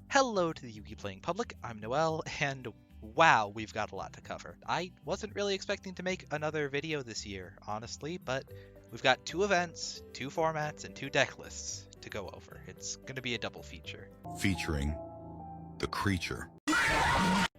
Hello to the Yugi playing public, I'm Noel, and wow, we've got a lot to cover. I wasn't really expecting to make another video this year, honestly, but we've got 2 events, 2 formats, and 2 deck lists to go over. It's going to be a double feature. Featuring the creature.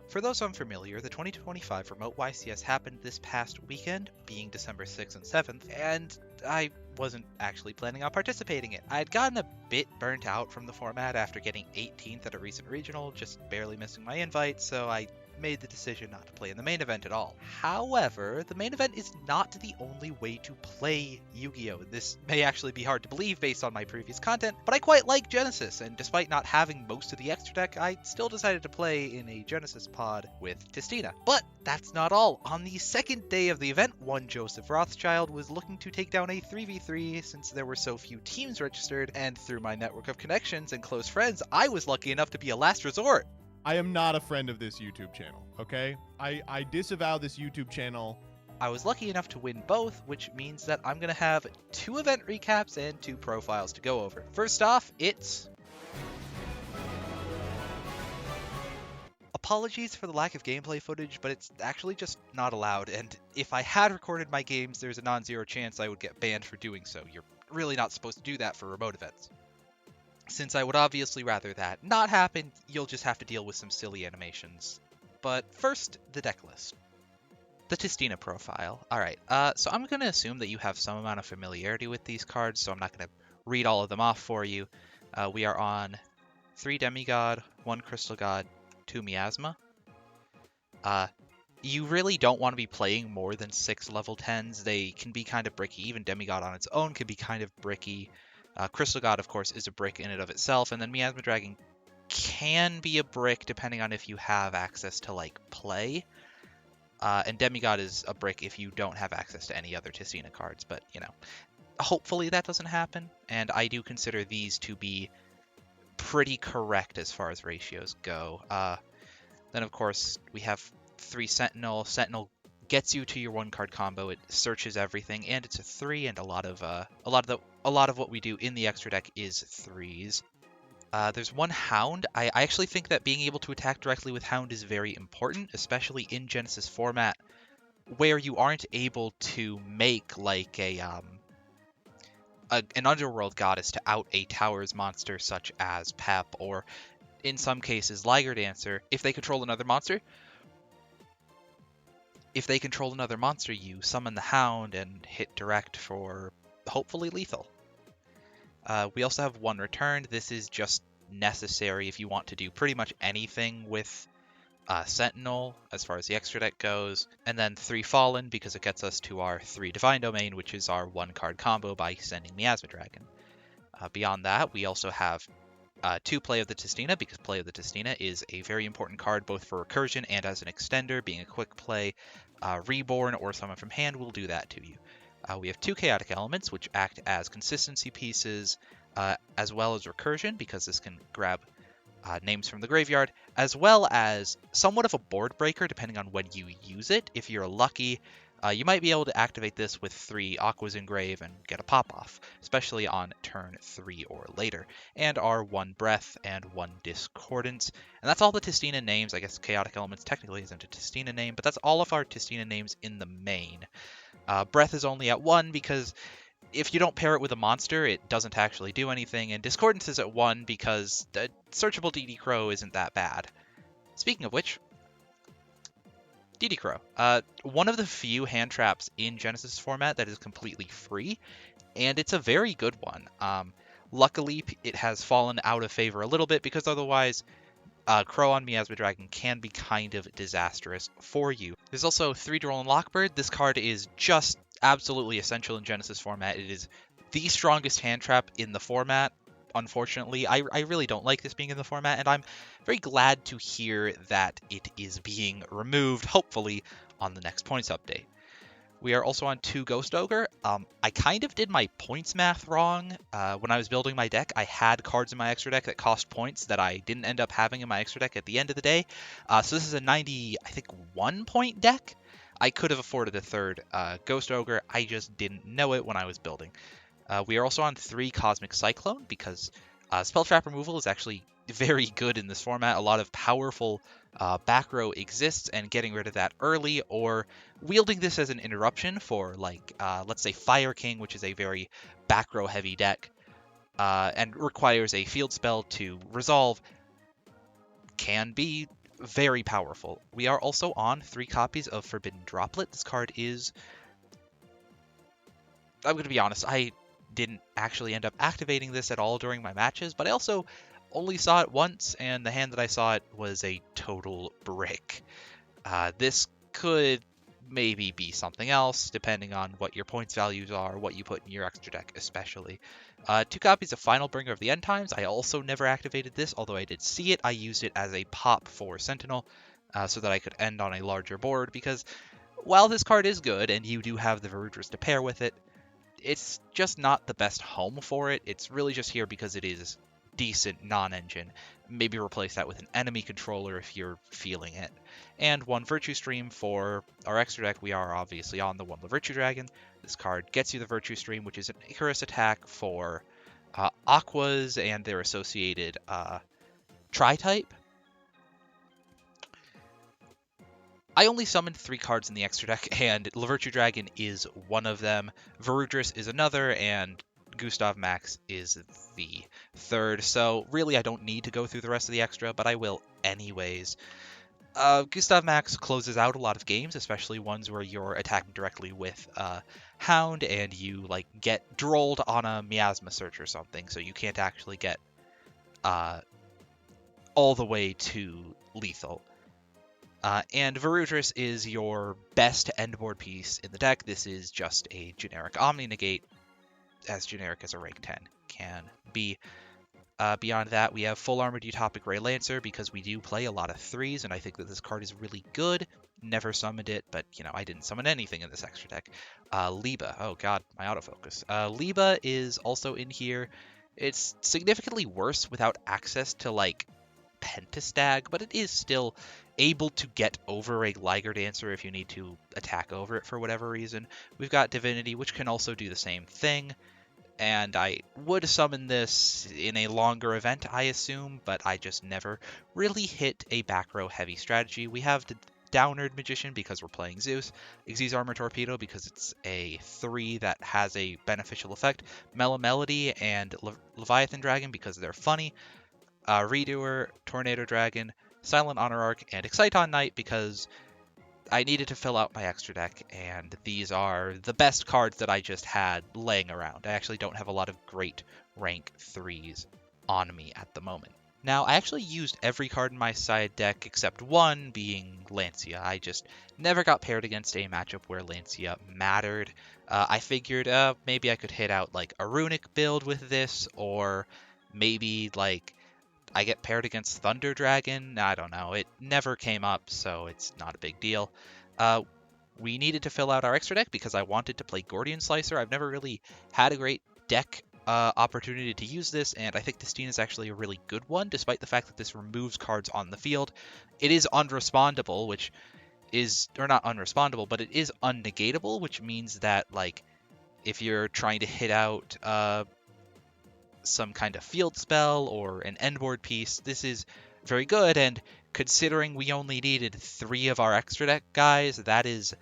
For those unfamiliar, the 2025 Remote YCS happened this past weekend, being December 6th and 7th, and I wasn't actually planning on participating in it. I had gotten a bit burnt out from the format after getting 18th at a recent regional, just barely missing my invite, so I made the decision not to play in the main event at all. However, the main event is not the only way to play Yu-Gi-Oh! This may actually be hard to believe based on my previous content, but I quite like Genesis, and despite not having most of the extra deck, I still decided to play in a Genesis pod with Tistina. But that's not all. On the second day of the event, one Joseph Rothschild was looking to take down a 3v3 since there were so few teams registered, and through my network of connections and close friends, I was lucky enough to be a last resort. I am not a friend of this YouTube channel, okay? I disavow this YouTube channel. I was lucky enough to win both, which means that I'm going to have 2 event recaps and 2 profiles to go over. First off, it's... Apologies for the lack of gameplay footage, but it's actually just not allowed, and if I had recorded my games, there's a non-zero chance I would get banned for doing so. You're really not supposed to do that for remote events. Since I would obviously rather that not happen, you'll just have to deal with some silly animations. But first, the deck list. The Tistina profile. Alright, so I'm going to assume that you have some amount of familiarity with these cards, so I'm not going to read all of them off for you. We are on 3 Demigod, 1 Crystal God, 2 Miasma. You really don't want to be playing more than 6 level 10s. They can be kind of bricky. Even Demigod on its own can be kind of bricky. Crystal God, of course, is a brick in and of itself, and then Miasma Dragon can be a brick depending on if you have access to, like, play. And Demigod is a brick if you don't have access to any other Tistina cards, but, you know, hopefully that doesn't happen, and I do consider these to be pretty correct as far as ratios go. Then, of course, we have 3 Sentinel. Sentinel gets you to your 1-card combo. It searches everything, and it's a 3, and a lot of what we do in the extra deck is 3s. There's 1 Hound. I actually think that being able to attack directly with Hound is very important, especially in Genesis format, where you aren't able to make like an underworld goddess to out a Towers monster such as Pep, or in some cases Liger Dancer. If they control another monster, you summon the Hound and hit direct for hopefully lethal. We also have 1 Returned. This is just necessary if you want to do pretty much anything with Sentinel as far as the extra deck goes. And then 3 Fallen, because it gets us to our 3 Divine Domain, which is our 1-card combo by sending Miasma Dragon. Beyond that, we also have 2 Play of the Tistina, because Play of the Tistina is a very important card both for recursion and as an extender. Being a quick play, Reborn or Summon from Hand will do that to you. We have 2 Chaotic Elements, which act as consistency pieces, as well as recursion, because this can grab names from the graveyard, as well as somewhat of a board breaker, depending on when you use it. If you're lucky, you might be able to activate this with 3 Aqua's Engrave and get a pop-off, especially on turn 3 or later, and our 1 Breath and 1 Discordance. And that's all the Tistina names. I guess Chaotic Elements technically isn't a Tistina name, but that's all of our Tistina names in the main. Breath is only at 1 because if you don't pair it with a monster, it doesn't actually do anything, and Discordance is at 1 because the searchable DD Crow isn't that bad. Speaking of which, DD Crow. One of the few hand traps in Genesis format that is completely free, and it's a very good one. Luckily, it has fallen out of favor a little bit, because otherwise, Crow on Miasma Dragon can be kind of disastrous for you. There's also 3 Droll and Lockbird. This card is just absolutely essential in Genesis format. It is the strongest hand trap in the format. Unfortunately, I really don't like this being in the format, and I'm very glad to hear that it is being removed, hopefully, on the next points update. We are also on 2 Ghost Ogre. I kind of did my points math wrong. When I was building my deck, I had cards in my extra deck that cost points that I didn't end up having in my extra deck at the end of the day. So this is a 91 point deck. I could have afforded a 3rd Ghost Ogre. I just didn't know it when I was building. We are also on 3 Cosmic Cyclone, because Spell trap removal is actually very good in this format. A lot of powerful back row exists, and getting rid of that early, or wielding this as an interruption for, like, let's say Fire King, which is a very back row heavy deck, and requires a field spell to resolve, can be very powerful. We are also on 3 copies of Forbidden Droplet. This card is... I'm going to be honest, I didn't actually end up activating this at all during my matches, but I also only saw it once, and the hand that I saw it was a total brick. This could maybe be something else, depending on what your points values are, what you put in your extra deck especially. 2 copies of Final Bringer of the End Times. I also never activated this, although I did see it. I used it as a pop for Sentinel, so that I could end on a larger board, because while this card is good, and you do have the Verudrus to pair with it, it's just not the best home for it. It's really just here because it is decent non-engine. Maybe replace that with an enemy controller if you're feeling it. And 1 Virtue Stream for our extra deck. We are obviously on the 1 Virtue Dragon. This card gets you the Virtue Stream, which is an Icarus attack for Aquas and their associated Tri-type. I only summoned 3 cards in the extra deck, and Virtue Dragon is one of them, Verudrus is another, and Gustav Max is the third. So really I don't need to go through the rest of the extra, but I will anyways. Gustav Max closes out a lot of games, especially ones where you're attacking directly with Hound and you like get drolled on a Miasma Search or something, so you can't actually get all the way to lethal. And Verudrus is your best endboard piece in the deck. This is just a generic Omni Negate, as generic as a rank 10 can be. Beyond that, we have Full Armored Utopic Ray Lancer, because we do play a lot of 3s, and I think that this card is really good. Never summoned it, but, you know, I didn't summon anything in this extra deck. Liba. Oh god, my autofocus. Liba is also in here. It's significantly worse without access to, like, Pentastag, but it is still able to get over a Liger Dancer if you need to attack over it for whatever reason. We've got Divinity, which can also do the same thing, and I would summon this in a longer event, I assume, but I just never really hit a back row heavy strategy. We have the Downerd Magician because we're playing Zeus, Xyz Armor Torpedo because it's a 3 that has a beneficial effect, Mellow Melody and Leviathan Dragon because they're funny, Redoer, Tornado Dragon, Silent Honor Arc, and Exciton Knight because I needed to fill out my extra deck, and these are the best cards that I just had laying around. I actually don't have a lot of great rank 3s on me at the moment. Now, I actually used every card in my side deck except one, being Lancia. I just never got paired against a matchup where Lancia mattered. I figured maybe I could hit out like a Runic build with this, or maybe like I get paired against Thunder Dragon. I don't know. It never came up, so it's not a big deal. We needed to fill out our extra deck because I wanted to play Gordian Slicer. I've never really had a great deck opportunity to use this, and I think Tistina is actually a really good one, despite the fact that this removes cards on the field. It is unrespondable, which is, or not unrespondable, but it is unnegatable, which means that, like, if you're trying to hit out some kind of field spell or an endboard piece, this is very good, and considering we only needed 3 of our extra deck guys, that is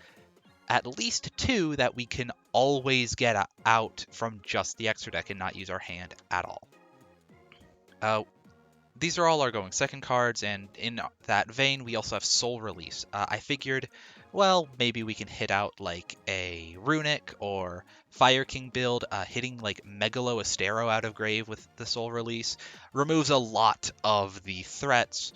at least 2 that we can always get out from just the extra deck and not use our hand at all. These are all our going second cards, and in that vein, we also have Soul Release. I figured, well, maybe we can hit out like a Runic or Fire King build. Hitting like Megalo Astero out of grave with the Soul Release removes a lot of the threats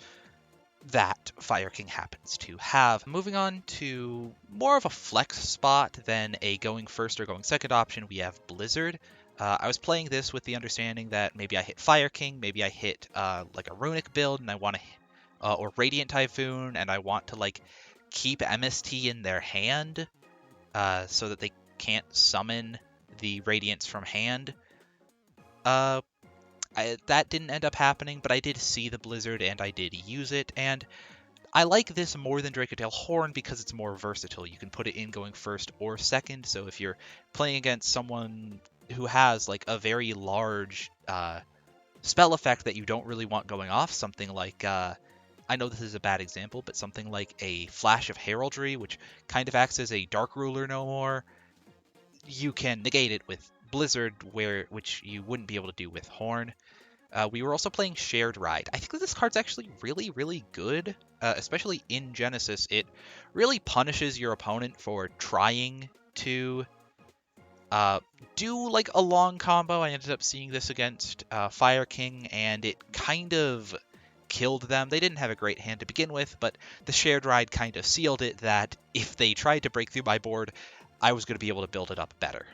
that Fire King happens to have. Moving on to more of a flex spot than a going first or going second option, we have Blizzard. I was playing this with the understanding that maybe I hit Fire King, maybe I hit like a Runic build, and I want to, or Radiant Typhoon, and I want to like keep MST in their hand, so that they can't summon the Radiance from hand. That didn't end up happening, but I did see the Blizzard and I did use it, and I like this more than Dracotail Horn because it's more versatile. You can put it in going first or second, so if you're playing against someone who has like a very large spell effect that you don't really want going off, something like, I know this is a bad example, but something like a Flash of Heraldry, which kind of acts as a Dark Ruler no more, you can negate it with Blizzard, which you wouldn't be able to do with Horn. We were also playing Shared Ride. I think that this card's actually really, really good, especially in Genesis. It really punishes your opponent for trying to do like a long combo. I ended up seeing this against Fire King, and it kind of killed them. They didn't have a great hand to begin with, but the Shared Ride kind of sealed it that if they tried to break through my board, I was going to be able to build it up better.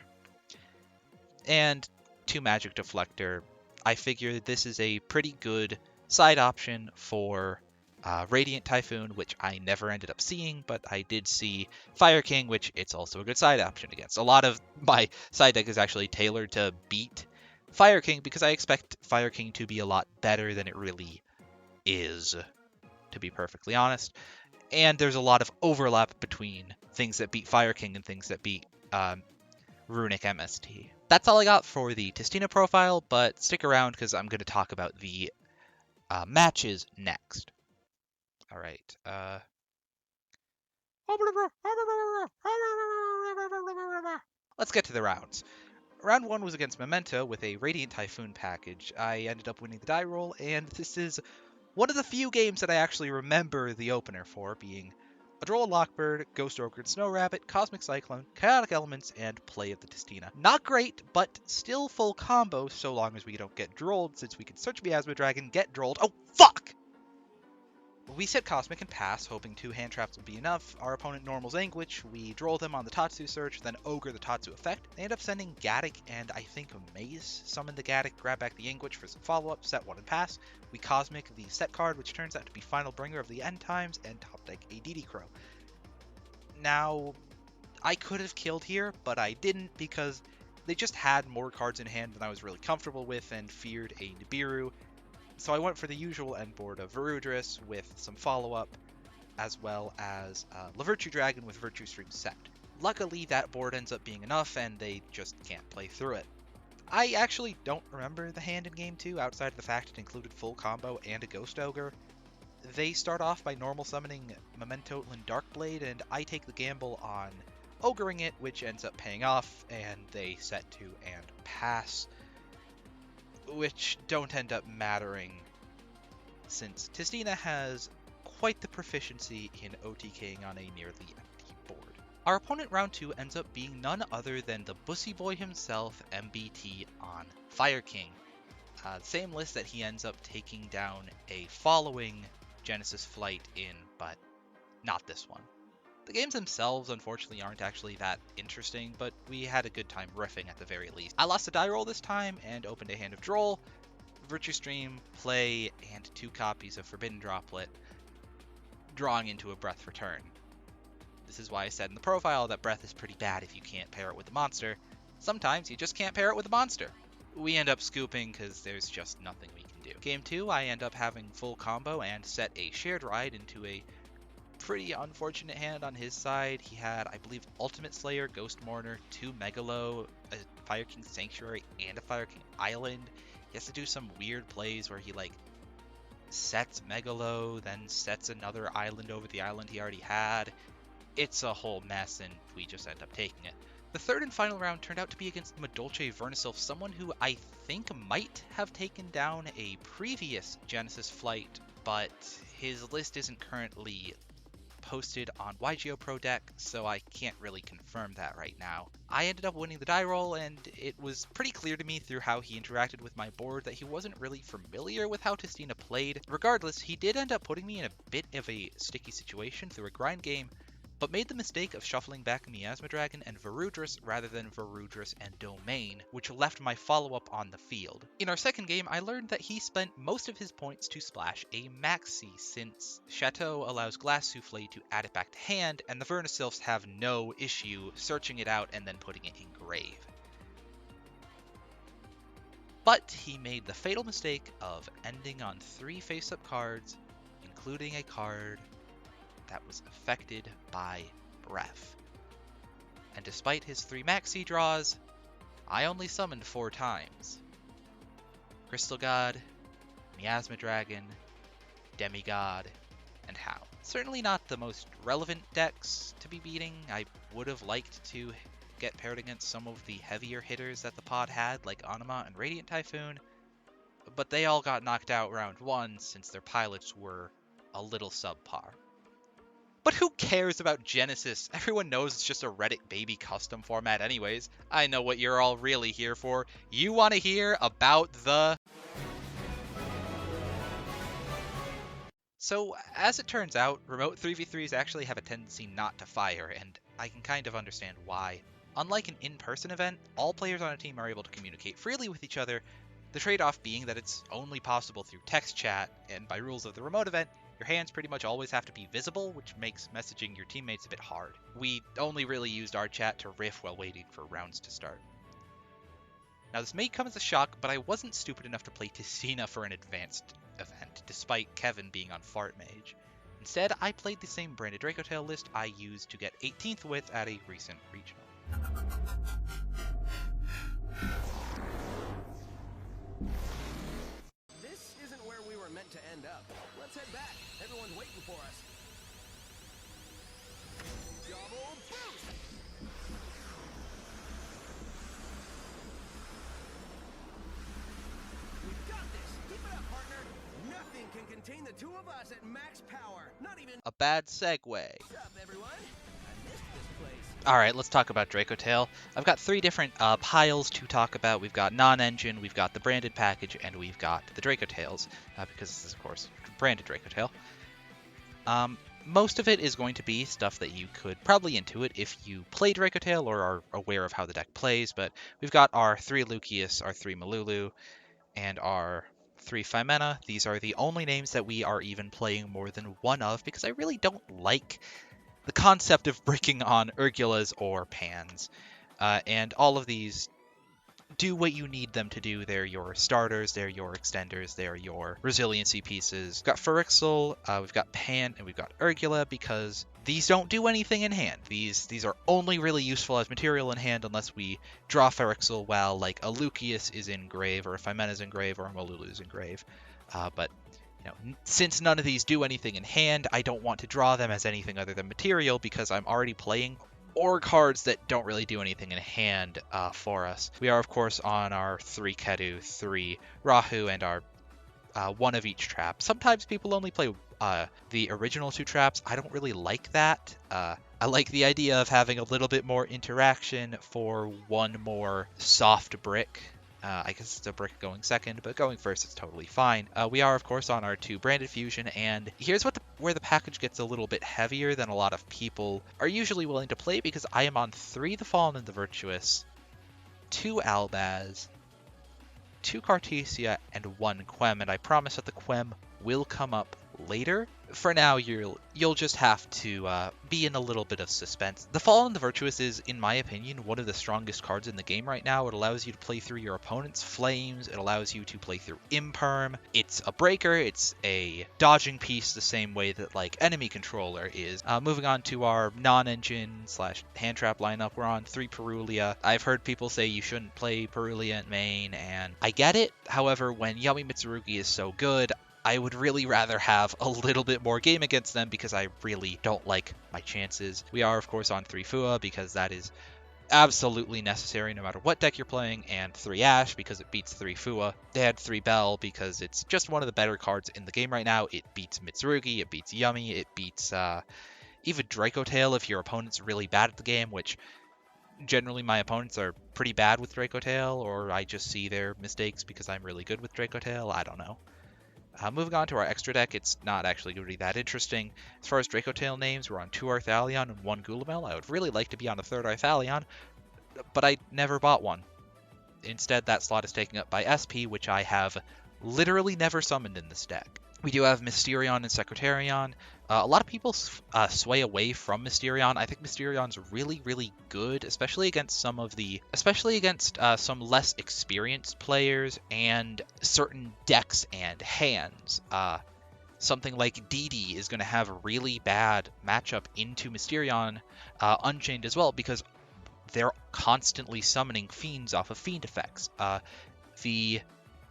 And 2 Magic Deflector, I figure this is a pretty good side option for Radiant Typhoon, which I never ended up seeing, but I did see Fire King, which it's also a good side option against. A lot of my side deck is actually tailored to beat Fire King because I expect Fire King to be a lot better than it really is, to be perfectly honest. And there's a lot of overlap between things that beat Fire King and things that beat Runic MST. That's all I got for the Tistina profile, but stick around because I'm going to talk about the matches next. All right. Let's get to the rounds. Round 1 was against Memento with a Radiant Typhoon package. I ended up winning the die roll, and this is one of the few games that I actually remember the opener for, being a Droll Lockbird, Ghost Ogre, Snow Rabbit, Cosmic Cyclone, Chaotic Elements, and play of the Tistina. Not great, but still full combo so long as we don't get drolled, since we can search Miasma Dragon, get drolled. Oh, fuck! We set Cosmic and pass, hoping 2 hand traps would be enough. Our opponent normals Anguish, we droll them on the Tatsu search, then Ogre the Tatsu effect. They end up sending Gaddock and I think Maze. Summon the Gaddock, grab back the Anguish for some follow-up, set 1 and pass. We Cosmic the set card, which turns out to be Final Bringer of the End Times, and top deck a DD Crow. Now, I could have killed here, but I didn't because they just had more cards in hand than I was really comfortable with and feared a Nibiru. So I went for the usual end board of Varudris with some follow-up, as well as Lavirtue Dragon with Virtue Stream set. Luckily, that board ends up being enough, and they just can't play through it. I actually don't remember the hand in Game 2, outside of the fact it included full combo and a Ghost Ogre. They start off by normal summoning Memento and Darkblade, and I take the gamble on Ogering it, which ends up paying off, and they set 2 and pass, which don't end up mattering since Tistina has quite the proficiency in OTKing on a nearly empty board. Our opponent round 2 ends up being none other than the Bussy Boy himself, MBT on Fire King. Same list that he ends up taking down a following Genesis Flight in, but not this one. The games themselves, unfortunately, aren't actually that interesting, but we had a good time riffing at the very least. I lost a die roll this time and opened a hand of Droll, Virtue Stream, play, and 2 copies of Forbidden Droplet, drawing into a Breath return. This is why I said in the profile that Breath is pretty bad if you can't pair it with a monster. Sometimes you just can't pair it with a monster. We end up scooping because there's just nothing we can do. Game 2, I end up having full combo and set a Shared Ride into a pretty unfortunate hand on his side. He had, I believe, Ultimate Slayer, Ghost Mourner, 2 Megalo, a Fire King Sanctuary, and a Fire King Island. He has to do some weird plays where he, like, sets Megalo, then sets another island over the island he already had. It's a whole mess, and we just end up taking it. The third and final round turned out to be against Madolche Vernisylph, someone who I think might have taken down a previous Genesis Flight, but his list isn't currently posted on YGO Pro Deck, so I can't really confirm that right now. I ended up winning the die roll, and it was pretty clear to me through how he interacted with my board that he wasn't really familiar with how Tistina played. Regardless, he did end up putting me in a bit of a sticky situation through a grind game, but made the mistake of shuffling back Miasma Dragon and Varudris rather than Varudris and Domain, which left my follow-up on the field. In our second game, I learned that he spent most of his points to splash a Maxi, since Chateau allows Glass Souffle to add it back to hand, and the Vernisylphs have no issue searching it out and then putting it in grave. But he made the fatal mistake of ending on 3 face-up cards, including a card that was affected by Breath. And despite his 3 Maxi draws, I only summoned 4 times. Crystal God, Miasma Dragon, Demigod, and Hound. Certainly not the most relevant decks to be beating. I would have liked to get paired against some of the heavier hitters that the pod had, like Anima and Radiant Typhoon, but they all got knocked out round 1 since their pilots were a little subpar. But who cares about Genesis? Everyone knows it's just a Reddit baby custom format anyways. I know what you're all really here for. You want to hear about the... So, as it turns out, remote 3v3s actually have a tendency not to fire, and I can kind of understand why. Unlike an in-person event, all players on a team are able to communicate freely with each other, the trade-off being that it's only possible through text chat, and by rules of the remote event, your hands pretty much always have to be visible, which makes messaging your teammates a bit hard. We only really used our chat to riff while waiting for rounds to start. Now this may come as a shock, but I wasn't stupid enough to play Tistina for an advanced event, despite Kevin being on Fart Mage. Instead, I played the same branded Dracotail list I used to get 18th with at a recent regional. This isn't where we were meant to end up. Let's head back. Everyone's waiting for us. Double boost! We've got this. Keep it up, partner. Nothing can contain the two of us at max power. Not even... A bad segue. What's up, everyone? I missed this place. Alright, let's talk about Dracotail. I've got 3 different piles to talk about. We've got non-engine, we've got the branded package, and we've got the Dracotails, because this is, of course, branded Dracotail. Most of it is going to be stuff that you could probably intuit if you play Dracotail or are aware of how the deck plays, but we've got our 3 Lucius, our 3 Malulu, and our 3 Phimena. These are the only names that we are even playing more than one of, because I really don't like the concept of breaking on Urgulas or Pans. And all of these do what you need them to do. They're your starters, they're your extenders, they're your resiliency pieces. We've got Phyrexial, we've got Pan, and we've got Urgula, because these don't do anything in hand. These are only really useful as material in hand unless we draw Phyrexial while like a Lucius is in grave, or a Phimena is in grave, or a Malulu is in grave. But you know, since none of these do anything in hand, I don't want to draw them as anything other than material, because I'm already playing or cards that don't really do anything in hand for us. We are, of course, on our 3 Kedu, 3 Rahu, and our 1 of each trap. Sometimes people only play the original 2 traps. I don't really like that. I like the idea of having a little bit more interaction for 1 more soft brick. I guess it's a brick going second, but going first is totally fine. We are, of course, on our 2 branded fusion, and here's where the package gets a little bit heavier than a lot of people are usually willing to play, because I am on 3 The Fallen and the Virtuous, 2 Albaz, 2 Cartesia, and 1 Quem, and I promise that the Quem will come up later. For now, you'll just have to be in a little bit of suspense. The Fallen and the Virtuous is, in my opinion, one of the strongest cards in the game right now. It allows you to play through your opponent's flames. It allows you to play through Imperm. It's a breaker. It's a dodging piece the same way that like Enemy Controller is. Moving on to our non-engine / hand trap lineup, we're on 3 Perulia. I've heard people say you shouldn't play Perulia at main, and I get it. However, when Yami Mitsurugi is so good, I would really rather have a little bit more game against them, because I really don't like my chances. We are, of course, on 3 Fua, because that is absolutely necessary no matter what deck you're playing, and 3 Ash, because it beats 3 Fua. They had 3 Bell, because it's just one of the better cards in the game right now. It beats Mitsurugi, it beats Yumi, it beats even Dracotail if your opponent's really bad at the game, which generally my opponents are pretty bad with Dracotail, or I just see their mistakes because I'm really good with Dracotail. I don't know. Moving on to our extra deck, it's not actually going to be that interesting. As far as Dracotail names, we're on 2 Arthalion and 1 Gulamel. I would really like to be on a 3rd Arthalion, but I never bought one. Instead, that slot is taken up by SP, which I have literally never summoned in this deck. We do have Mysterion and Secretarion. A lot of people sway away from Mysterion. I think Mysterion's really, really good, especially against some less experienced players and certain decks and hands. Something like DD is going to have a really bad matchup into Mysterion Unchained as well, because they're constantly summoning fiends off of fiend effects. The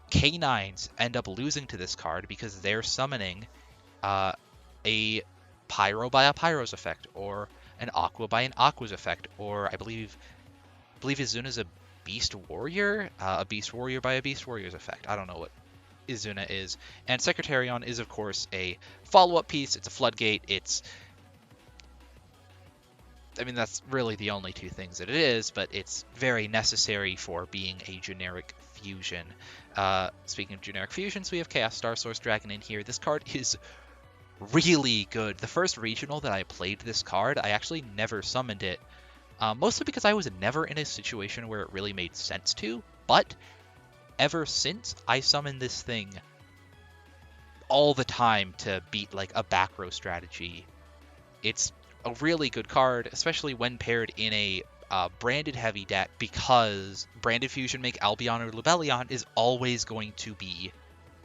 Canines end up losing to this card because they're summoning a Pyro by a Pyro's effect, or an Aqua by an Aqua's effect, or I believe Izuna's a Beast Warrior, a Beast Warrior by a Beast Warrior's effect. I don't know what Izuna is. And Secretarion is, of course, a follow-up piece. It's a floodgate. I mean, that's really the only two things that it is, but it's very necessary for being a generic fusion. Speaking of generic fusions, we have Chaos Star Source Dragon in here. This card is really good. The first regional that I played this card, I actually never summoned it, mostly because I was never in a situation where it really made sense to, but ever since, I summoned this thing all the time to beat like a back row strategy. It's a really good card, especially when paired in a branded heavy deck, because branded fusion make Albion or Lubellion is always going to be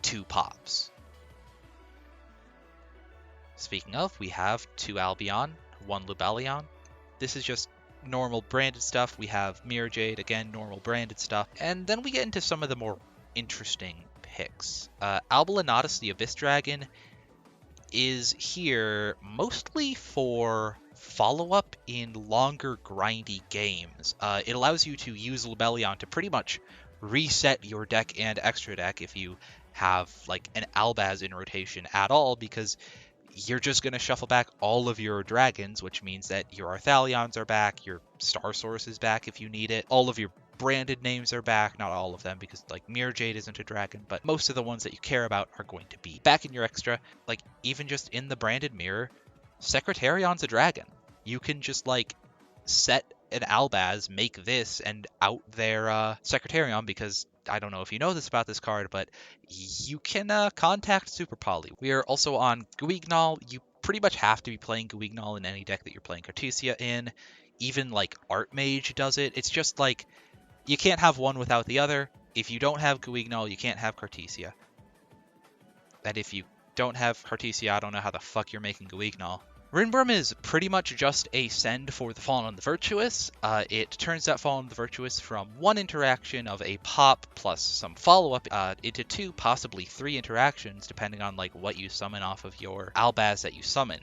2 pops. Speaking of, we have 2 Albion, 1 Lubellion. This is just normal branded stuff. We have Mirror Jade, again, normal branded stuff. And then we get into some of the more interesting picks. Albalanatus, the Abyss Dragon, is here mostly for follow-up in longer grindy games. It allows you to use Lubellion to pretty much reset your deck and extra deck if you have like an Albaz in rotation at all, because you're just going to shuffle back all of your dragons, which means that your Arthalions are back, your Star Source is back if you need it, all of your branded names are back, not all of them, because like Mirror Jade isn't a dragon, but most of the ones that you care about are going to be back in your extra. Like, even just in the branded mirror, Secretarion's a dragon. You can just like set an Albaz, make this, and out their Secretarion, because I don't know if you know this about this card, but you can contact Super Poly. We are also on Guignol. You pretty much have to be playing Guignol in any deck that you're playing Cartesia in. Even like Archmage does it. It's just like, you can't have one without the other. If you don't have Guignol, you can't have Cartesia. And if you don't have Cartesia, I don't know how the fuck you're making Guignol. Rinbrum is pretty much just a send for the Fallen on the Virtuous. It turns that Fallen on the Virtuous from 1 interaction of a pop plus some follow-up into 2, possibly 3 interactions, depending on like what you summon off of your Albaz that you summon.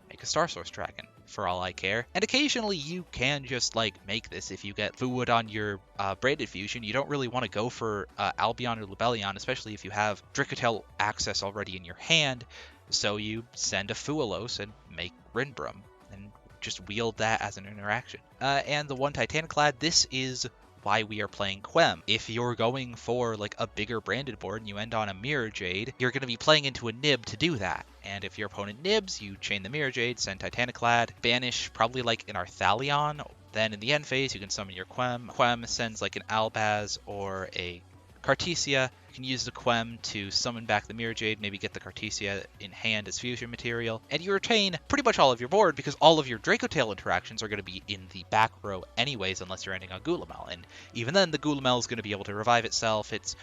Make a Star Source Dragon, for all I care. And occasionally you can just like make this if you get Fluid on your branded fusion. You don't really want to go for Albion or Lubellion, especially if you have Dracotail access already in your hand. So you send a Fuelos and make Rinbrum, and just wield that as an interaction. And the 1 Titaniclad, this is why we are playing Quem. If you're going for like a bigger branded board and you end on a Mirror Jade, you're going to be playing into a nib to do that. And if your opponent nibs, you chain the Mirror Jade, send Titaniclad, banish probably like an Arthalion. Then in the end phase, you can summon your Quem. Quem sends like an Albaz or a Cartesia. You can use the Quem to summon back the Mirror Jade, maybe get the Cartesia in hand as fusion material, and you retain pretty much all of your board because all of your Dracotail interactions are going to be in the back row anyways, unless you're ending on Gulamel. And even then, the Gulamel is going to be able to revive itself. It's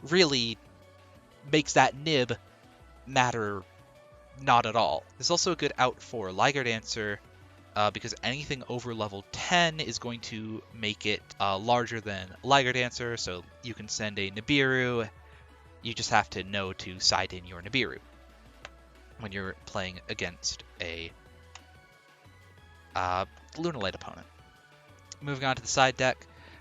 really makes that nib matter not at all. There's also a good out for Liger Dancer, because anything over level 10 is going to make it larger than Liger Dancer, so you can send a Nibiru. You just have to know to side in your Nibiru when you're playing against a Lunalite opponent. Moving on to the side deck,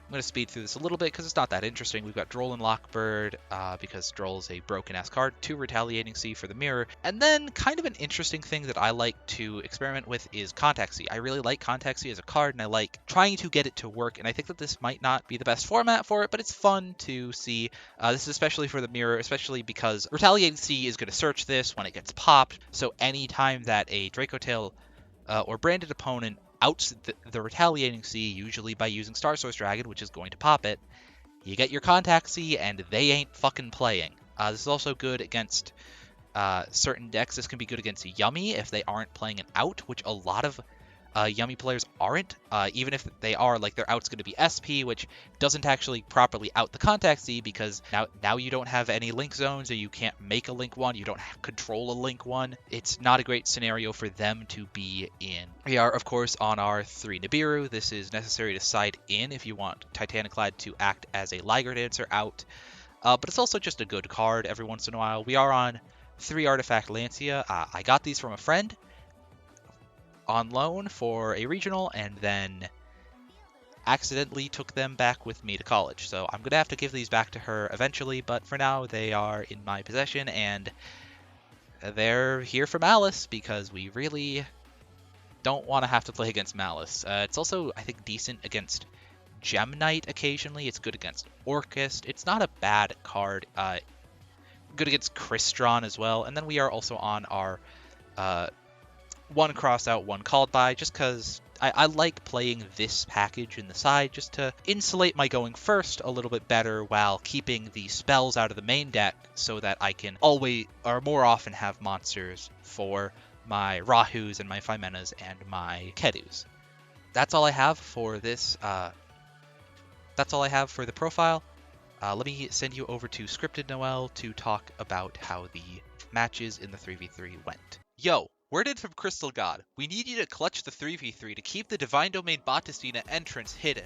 I'm going to speed through this a little bit because it's not that interesting. We've got Droll and Lockbird, because Droll is a broken-ass card, 2 Retaliating Sea for the mirror, and then kind of an interesting thing that I like to experiment with is Contact Sea. I really like Contact Sea as a card, and I like trying to get it to work, and I think that this might not be the best format for it, but it's fun to see. This is especially for the mirror, especially because Retaliating Sea is going to search this when it gets popped, so anytime that a Dracotail or branded opponent outs the Retaliating Sea, usually by using Star Source Dragon, which is going to pop it, you get your Contact Sea, and they ain't fucking playing. This is also good against certain decks. This can be good against Yummy if they aren't playing an out, which a lot of Yummy players aren't. Even if they are, like, their out's going to be SP, which doesn't actually properly out the Contact Sea, because now you don't have any link zones, or you can't make a link one, you don't control a link one. It's not a great scenario for them to be in. We are, of course, on our 3 Nibiru. This is necessary to side in if you want Titaniclad to act as a Liger Dancer out. but it's also just a good card every once in a while. We are on 3 Artifact Lancia. I got these from a friend on loan for a regional, and then accidentally took them back with me to college. So I'm going to have to give these back to her eventually, but for now they are in my possession, and they're here for Malice because we really don't want to have to play against Malice. It's also, I think, decent against Gem Knight occasionally. It's good against Orcust. It's not a bad card. Good against Crystron as well. And then we are also on our 1 cross out, 1 called by, just because I like playing this package in the side just to insulate my going first a little bit better while keeping the spells out of the main deck so that I can always, or more often, have monsters for my Rahus and my Phymenas and my Kedus. That's all I have for this. That's all I have for the profile. Let me send you over to Scripted Noel to talk about how the matches in the 3v3 went. Yo, word in from Crystal God. We need you to clutch the 3v3 to keep the Divine Domain Baatistina entrance hidden.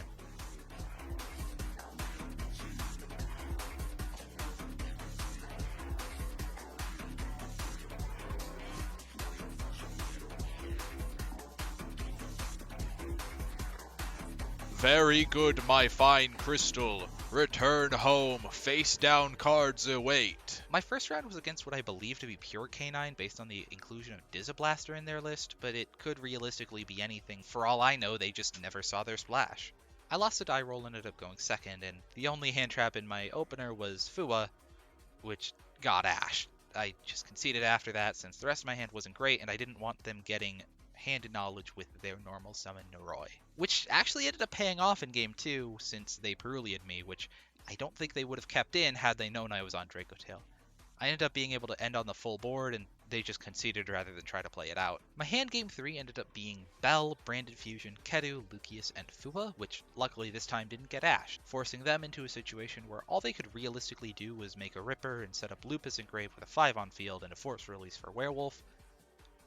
Very good, my fine Crystal. Return home, face down cards await. My first round was against what I believe to be pure Canine based on the inclusion of Dizzablaster in their list, but it could realistically be anything. For all I know, they just never saw their splash. I lost a die roll and ended up going second, and the only hand trap in my opener was Fua, which got ashed. I just conceded after that since the rest of my hand wasn't great, and I didn't want them getting handed knowledge with their normal summon Noroi, which actually ended up paying off in game 2 since they Perulia'd me, which I don't think they would have kept in had they known I was on Dracotail. I ended up being able to end on the full board, and they just conceded rather than try to play it out. My hand game 3 ended up being Bell, Branded Fusion, Kedu, Lucius, and Fua, which luckily this time didn't get ashed, forcing them into a situation where all they could realistically do was make a Ripper and set up Lupus Engrave with a 5 on field and a Force Release for Werewolf,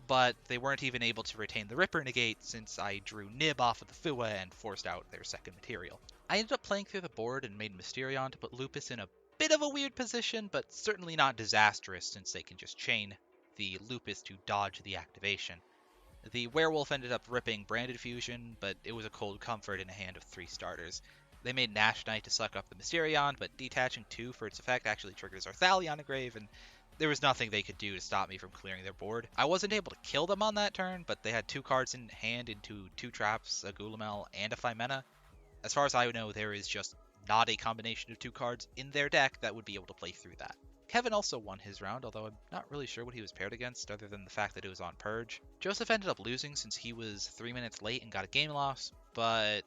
but they weren't even able to retain the Ripper negate since I drew Nib off of the Fua and forced out their second material. I ended up playing through the board and made Mysterion to put Lupus in a bit of a weird position, but certainly not disastrous since they can just chain the Lupus to dodge the activation. The Werewolf ended up ripping Branded Fusion, but it was a cold comfort in a hand of 3 starters. They made Nash Knight to suck up the Mysterion, but detaching 2 for its effect actually triggers Arthalion Engrave, and there was nothing they could do to stop me from clearing their board. I wasn't able to kill them on that turn, but they had 2 cards in hand into 2 traps, a Gulamel, and a Phymena. As far as I know, there is just not a combination of 2 cards in their deck that would be able to play through that. Kevin also won his round, although I'm not really sure what he was paired against other than the fact that it was on Purge. Joseph ended up losing since he was 3 minutes late and got a game loss, but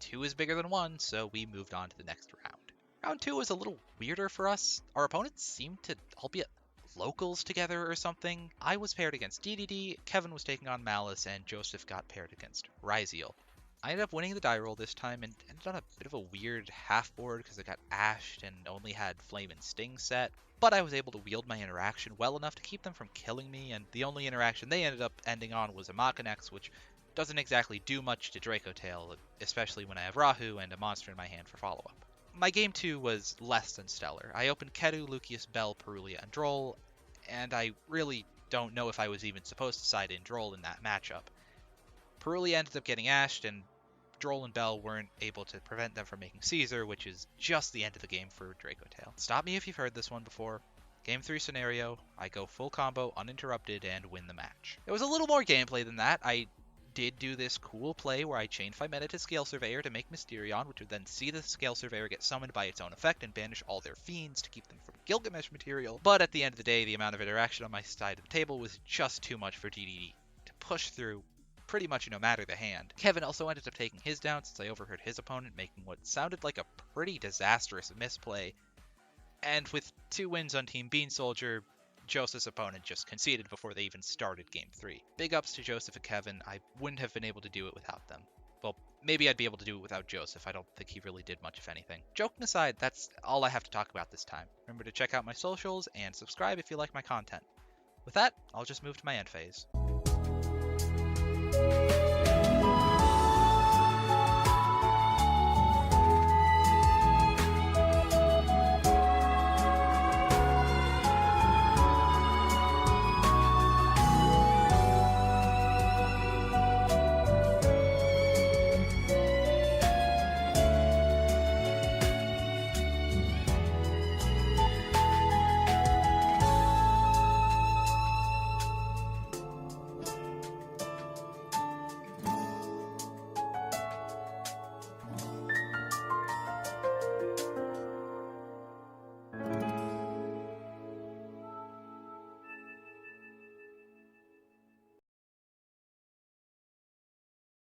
2 is bigger than 1, so we moved on to the next round. Round 2 was a little weirder for us. Our opponents seemed to all be at locals together or something. I was paired against DDD, Kevin was taking on Malice, and Joseph got paired against Ryziel. I ended up winning the die roll this time and ended on a bit of a weird half board because it got ashed and only had Flame and Sting set, but I was able to wield my interaction well enough to keep them from killing me, and the only interaction they ended up ending on was a Machinex, which doesn't exactly do much to Dracotail, especially when I have Rahu and a monster in my hand for follow-up. My game 2 was less than stellar. I opened Kedu, Lucius, Bell, Perulia, and Droll, and I really don't know if I was even supposed to side in Droll in that matchup. Perulia ended up getting ashed, and Droll and Bell weren't able to prevent them from making Caesar, which is just the end of the game for Dracotail. Stop me if you've heard this one before. Game 3 scenario, I go full combo, uninterrupted, and win the match. There was a little more gameplay than that. I did do this cool play where I chained Phymena to Scale Surveyor to make Mysterion, which would then see the Scale Surveyor get summoned by its own effect and banish all their fiends to keep them from Gilgamesh material. But at the end of the day, the amount of interaction on my side of the table was just too much for DDD to push through pretty much no matter the hand. Kevin also ended up taking his down since I overheard his opponent making what sounded like a pretty disastrous misplay. And with 2 wins on Team Bean Soldier, Joseph's opponent just conceded before they even started Game 3. Big ups to Joseph and Kevin. I wouldn't have been able to do it without them. Well, maybe I'd be able to do it without Joseph. I don't think he really did much of anything. Joking aside, that's all I have to talk about this time. Remember to check out my socials and subscribe if you like my content. With that, I'll just move to my end phase.